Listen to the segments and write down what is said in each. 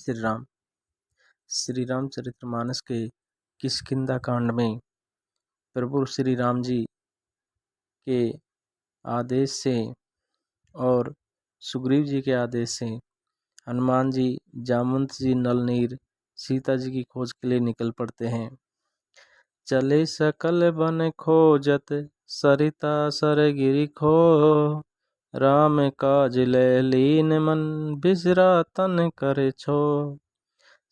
श्री राम। श्री रामचरितमानस के किष्किंधा कांड में प्रभु श्री राम जी के आदेश से और सुग्रीव जी के आदेश से हनुमान जी, जामवंत जी, नलनीर, सीता जी की खोज के लिए निकल पड़ते हैं। चले सकल बन खोजत, सरिता सर गिरि खो, राम काज ले लीन मन, बिसरा तन करे छो।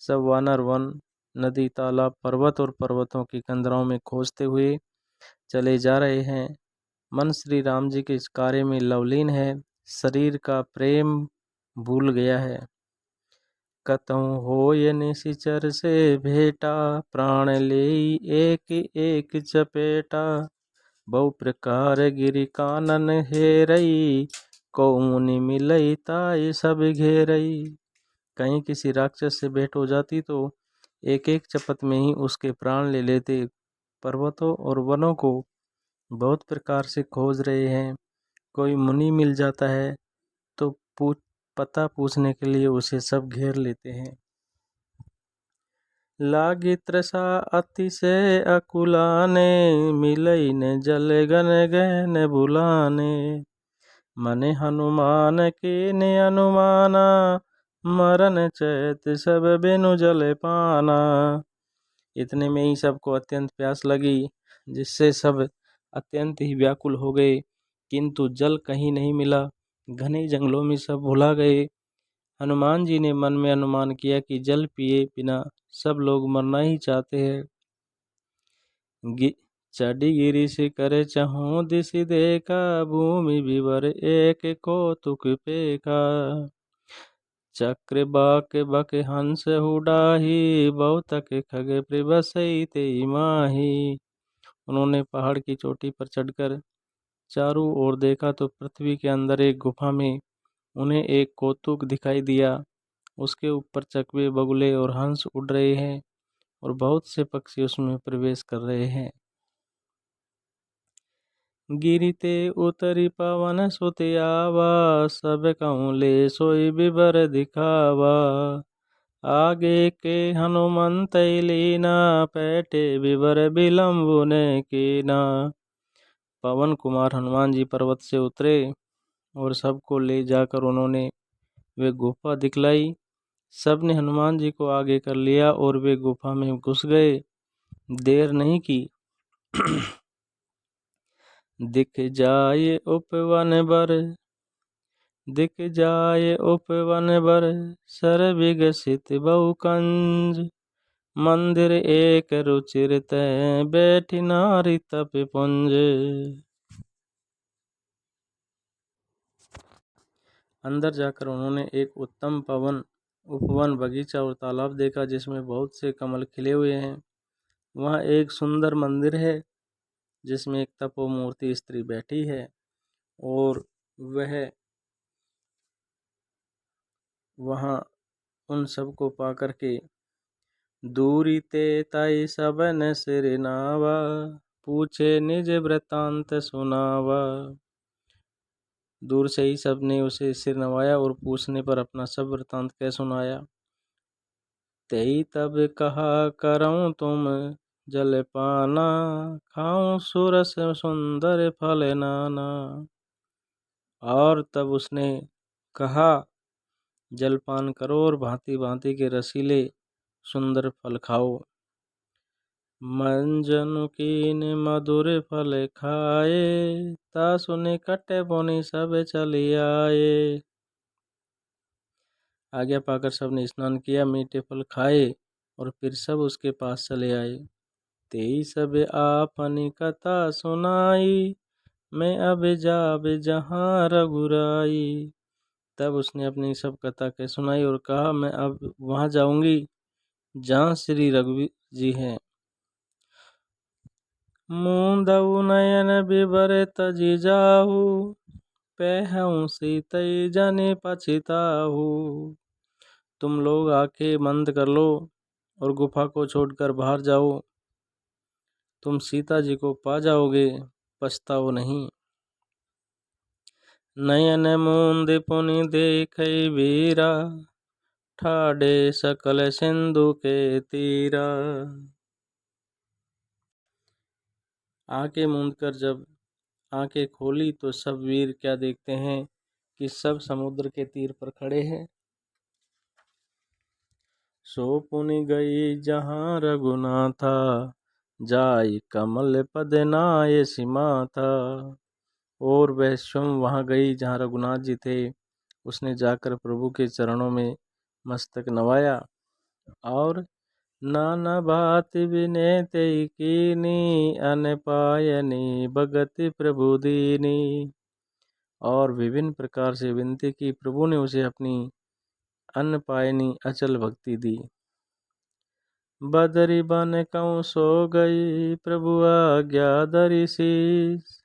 सब वानर वन, नदी, तालाब, पर्वत और पर्वतों की कंदराओं में खोजते हुए चले जा रहे हैं। मन श्री राम जी के इस कार्य में लवलीन है, शरीर का प्रेम भूल गया है। कतहु होय निशिचर से भेटा, प्राण ले एक एक चपेटा, बहु प्रकार गिरि कानन हेरई, को मुनि मिलई ताई सब घेरई। कहीं किसी राक्षस से भेंट हो जाती तो एक एक चपत में ही उसके प्राण ले लेते। पर्वतों और वनों को बहुत प्रकार से खोज रहे हैं। कोई मुनि मिल जाता है तो पता पूछने के लिए उसे सब घेर लेते हैं। लागी तृषा अतिशय अकुलाने, मिलई न जल गन गहन बुलाने, मने हनुमान के ने अनुमाना, मरन चैत सब बिनु जल पाना। इतने में ही सबको अत्यंत प्यास लगी, जिससे सब अत्यंत ही व्याकुल हो गए, किंतु जल कहीं नहीं मिला। घने जंगलों में सब भुला गए। हनुमान जी ने मन में अनुमान किया कि जल पिए बिना सब लोग मरना ही चाहते हैं। चढ़ी गिरि शिखर चहु दिशि देखा, भूमि विवर एक कौतुक पेखा, चक्र बाक बक हंस हुडाही, बहुतक खग प्रबसई तेई माही। उन्होंने पहाड़ की चोटी पर चढ़कर चारों ओर देखा तो पृथ्वी के अंदर एक गुफा में उन्हें एक कौतुक दिखाई दिया। उसके ऊपर चकवे, बगुले और हंस उड़ रहे हैं और बहुत से पक्षी उसमें प्रवेश कर रहे हैं। गिरिते उतरी पवन सुत आवा, सब कहूँ ले सोई बिबर दिखावा, आगे के हनुमंत लीना, पैटे बिबर बिलम्बु ने कीना। पवन कुमार हनुमान जी पर्वत से उतरे और सबको ले जाकर उन्होंने वे गुफा दिखलाई। सब ने हनुमान जी को आगे कर लिया और वे गुफा में घुस गए। देर नहीं की। दिख जाए उपवन बर, दिख जाए उपवन बर, सर विगसित बहु कंज, मंदिर एक रुचिर तय, बैठी नारी तप पुंज। अंदर जाकर उन्होंने एक उत्तम उपवन, बगीचा और तालाब देखा, जिसमें बहुत से कमल खिले हुए हैं। वहाँ एक सुंदर मंदिर है, जिसमें एक तपोमूर्ति स्त्री बैठी है और वह वहाँ उन सबको पा करके दूरी ते ताई सबन सिर नावा, पूछे निज वृतांत सुनावा। दूर से ही सबने उसे सिर नवाया और पूछने पर अपना सब वृतांत कह सुनाया। तेई तब कहा करऊं तुम जल पाना, खाऊं सुरस सुंदर फल नाना। और तब उसने कहा जलपान करो और भांति भांति के रसीले सुंदर फल खाओ। मंजनु कीन मधुर फल खाए, तासु निकट पुनि सब चली आए। आज्ञा पाकर सबने स्नान किया, मीठे फल खाए और फिर सब उसके पास चले आए। तेई सब आपनी कथा सुनाई, मैं अब जाब जहाँ रघुराई। तब उसने अपनी सब कथा कह सुनाई और कहा मैं अब वहाँ जाऊंगी जहाँ श्री रघुवीर जी हैं। मूंदऊ नयन बिबर तजी जाहू, पहऊँ सीतई जने पछिताहू। तुम लोग आंखें बंद कर लो और गुफा को छोड़कर बाहर जाओ, तुम सीता जी को पा जाओगे, पछताओ नहीं। नयन मूंद पुनि देखई वीरा, ठाडे सकल सिंधु के तीरा। आंखें मूंद कर जब आंखें खोली तो सब वीर क्या देखते हैं कि सब समुद्र के तीर पर खड़े हैं। सो पुनि गई जहाँ रघुनाथा, जाई कमल पद नाय सीमा था। और वह स्वयं वहाँ गई जहाँ रघुनाथ जी थे। उसने जाकर प्रभु के चरणों में मस्तक नवाया और नाना बात विनय ते कीनी, अन पायनी भगति प्रभु दीनी। और विभिन्न प्रकार से विनती की। प्रभु ने उसे अपनी अन्न पायनी अचल भक्ति दी। बदरी बन कऊँ सो गई, प्रभु आज्ञा धरि शीस।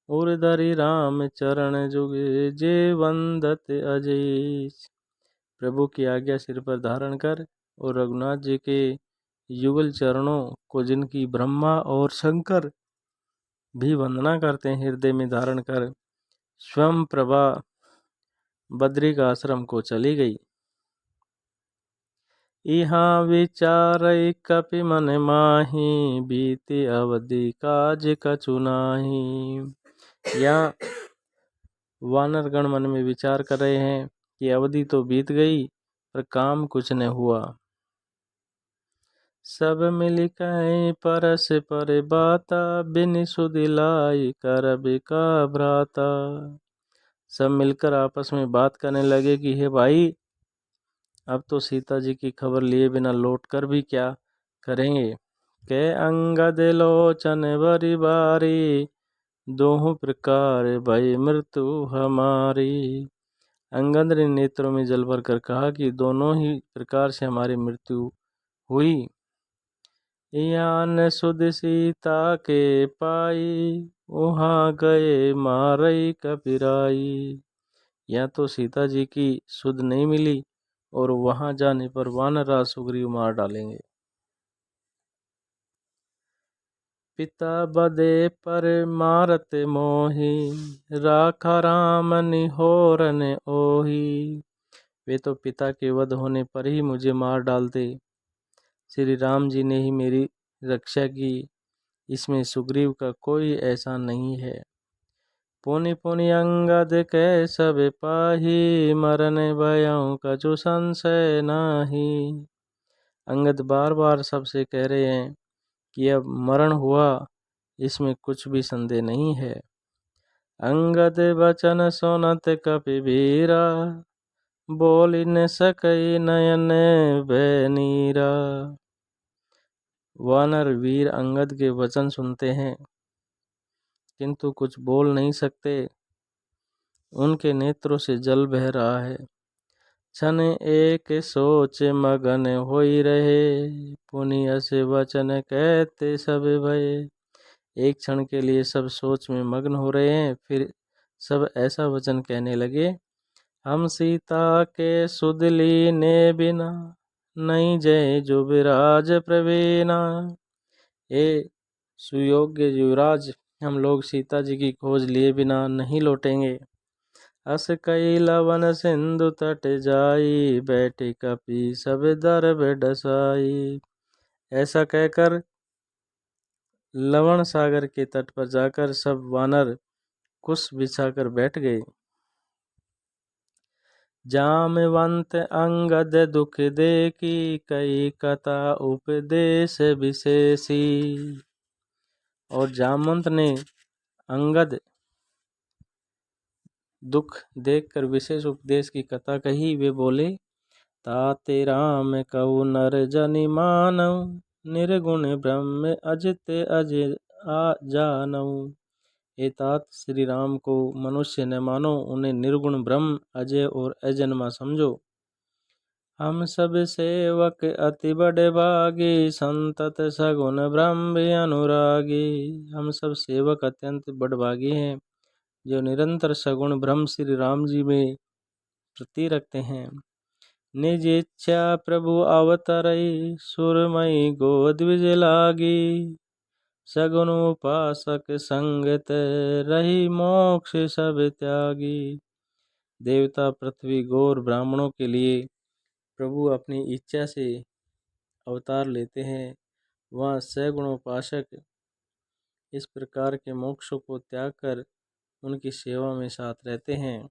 उर्धरि राम चरण जुगे, जे वंदत अजीस। प्रभु की आज्ञा सिर पर धारण कर और रघुनाथ जी के युगल चरणों को, जिनकी ब्रह्मा और शंकर भी वंदना करते हैं, हृदय में धारण कर स्वयं प्रभा बद्री का आश्रम को चली गई। यहाँ विचार कपि मन माही, बीती अवधि काज कछु नाही। यहाँ वानरगण मन में विचार कर रहे हैं कि अवधि तो बीत गई पर काम कुछ न हुआ। सब मिल कहीं परस पर बाता, बिन सुदिलाई करबि का भ्राता। सब मिलकर आपस में बात करने लगे कि हे भाई, अब तो सीता जी की खबर लिए बिना लौट कर भी क्या करेंगे। के अंगद लोचन बरी बारी, दोहु प्रकार भई मृत्यु हमारी। अंगद ने नेत्रों में जल भर कर कहा कि दोनों ही प्रकार से हमारी मृत्यु हुई। यान सुध सीता के पाई, वहाँ गए मारई कपिराई। या तो सीता जी की सुध नहीं मिली और वहां जाने पर वानरराज सुग्रीव मार डालेंगे। पिता बदे पर मारत मोही, राखा राम निहोरन ओही। वे तो पिता के वध होने पर ही मुझे मार डालते। श्री राम जी ने ही मेरी रक्षा की, इसमें सुग्रीव का कोई एहसान नहीं है। पुनि पुनि अंगद कै सब पाही, मरन भयउ कछु संशय नाही। अंगद बार बार सबसे कह रहे हैं कि अब मरण हुआ, इसमें कुछ भी संदेह नहीं है। अंगद बचन सुनत कपि वीरा, बोल न सकई नयन भय नीरा। वानर वीर अंगद के वचन सुनते हैं किंतु कुछ बोल नहीं सकते। उनके नेत्रों से जल बह रहा है। क्षण एक सोच मगन होई रहे, पुनि अस वचन कहते सब भय। एक क्षण के लिए सब सोच में मग्न हो रहे हैं, फिर सब ऐसा वचन कहने लगे। हम सीता के सुध लीने बिना, नहीं जय जुबराज प्रवीणा। ए सुयोग्य युवराज, हम लोग सीता जी की खोज लिए बिना नहीं लौटेंगे। अस कई लवन सिंधु तट जाई, बैठी कपि सब दरब डसाई। ऐसा कहकर लवण सागर के तट पर जाकर सब वानर कुश बिछाकर बैठ गए। जामवंत अंगद दुख देखी, कई कथा उपदेश विशेषी। और जामवंत ने अंगद दुख देखकर विशेष उपदेश की कथा कही। वे बोले, ताते राम कहु नर जनि मानऊ, निर्गुण ब्रह्म अजित अज जानऊ। हे तात, श्री राम को मनुष्य न मानो, उन्हें निर्गुण ब्रह्म अजय और अजन्मा समझो। हम सब सेवक अति बड़े भागी, संतत सगुन ब्रह्म अनुरागी। हम सब सेवक अत्यंत बड़भागी हैं, जो निरंतर सगुण ब्रह्म श्री राम जी में प्रति रखते हैं। निज इच्छा प्रभु अवतरई, सुरमई गोद्विज लागी। सगुन उपासक संगत, रही मोक्ष सब त्यागी। देवता, पृथ्वी, गौर, ब्राह्मणों के लिए प्रभु अपनी इच्छा से अवतार लेते हैं, वहाँ सगुणोपासक इस प्रकार के मोक्षों को त्याग कर उनकी सेवा में साथ रहते हैं।